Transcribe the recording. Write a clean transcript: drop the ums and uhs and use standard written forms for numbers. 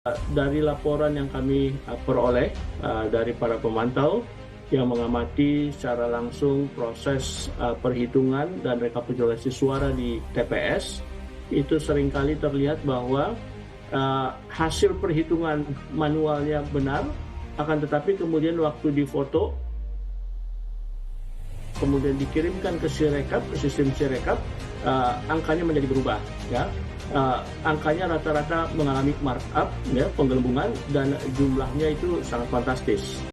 Dari laporan yang kami peroleh dari para pemantau yang mengamati secara langsung proses perhitungan dan rekapitulasi suara di TPS, itu seringkali terlihat bahwa hasil perhitungan manualnya benar, akan tetapi kemudian waktu difoto, kemudian dikirimkan ke Sirekap, ke sistem Sirekap, angkanya menjadi berubah, ya. Angkanya rata-rata mengalami markup, ya, penggelembungan, dan jumlahnya itu sangat fantastis.